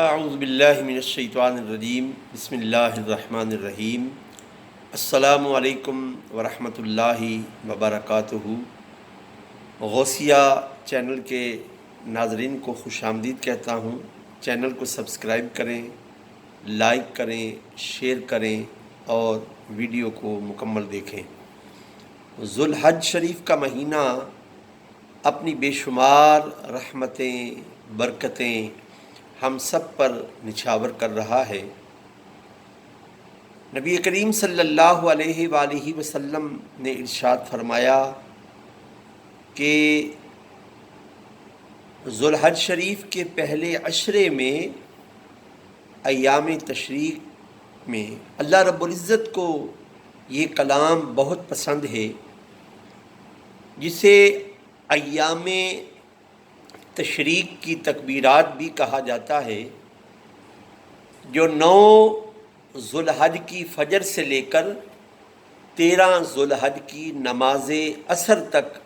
اعوذ باللہ من الشیطان الرجیم بسم اللہ الرحمن الرحیم السلام علیکم ورحمۃ اللہ وبرکاتہ۔ غوثیہ چینل کے ناظرین کو خوش آمدید کہتا ہوں۔ چینل کو سبسکرائب کریں، لائک کریں، شیئر کریں اور ویڈیو کو مکمل دیکھیں۔ ذو الحج شریف کا مہینہ اپنی بے شمار رحمتیں، برکتیں ہم سب پر نچھاور کر رہا ہے۔ نبی کریم صلی اللہ علیہ وآلہ وسلم نے ارشاد فرمایا کہ ذو الحج شریف کے پہلے عشرے میں، ایام تشریق میں، اللہ رب العزت کو یہ کلام بہت پسند ہے جسے ایام تشریق کی تکبیرات بھی کہا جاتا ہے، جو 9 ذو الحج کی فجر سے لے کر 13 ذو الحج کی نماز عصر تک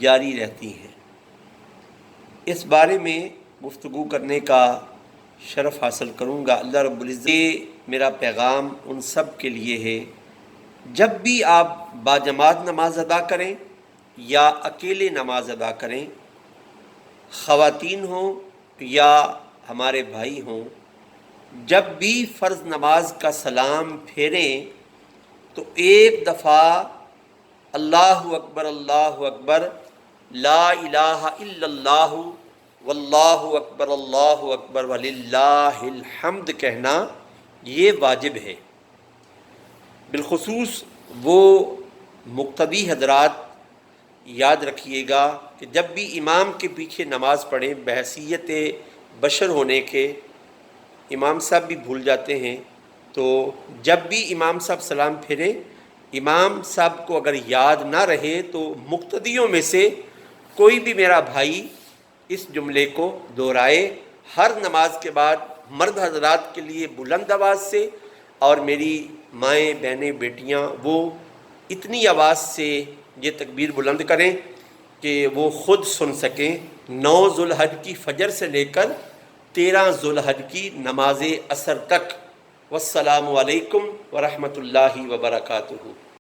جاری رہتی ہیں۔ اس بارے میں گفتگو کرنے کا شرف حاصل کروں گا۔ اللہ رب العزت، یہ میرا پیغام ان سب کے لیے ہے، جب بھی آپ باجماعت نماز ادا کریں یا اکیلے نماز ادا کریں، خواتین ہوں یا ہمارے بھائی ہوں، جب بھی فرض نماز کا سلام پھیریں تو ایک دفعہ اللہ اکبر، لا الہ الا اللہ، واللہ اکبر وللہ الحمد کہنا یہ واجب ہے۔ بالخصوص وہ مقتدی حضرات یاد رکھیے گا کہ جب بھی امام کے پیچھے نماز پڑھیں، بحیثیت بشر ہونے کے امام صاحب بھی بھول جاتے ہیں، تو جب بھی امام صاحب سلام پھیریں، امام صاحب کو اگر یاد نہ رہے تو مقتدیوں میں سے کوئی بھی میرا بھائی اس جملے کو دہرائے ہر نماز کے بعد، مرد حضرات کے لیے بلند آواز سے، اور میری مائیں، بہنیں، بیٹیاں وہ اتنی آواز سے یہ تکبیر بلند کریں کہ وہ خود سن سکیں، 9 ذو الحج کی فجر سے لے کر 13 ذو الحج کی نماز عصر تک۔ والسلام علیکم ورحمۃ اللہ وبرکاتہ۔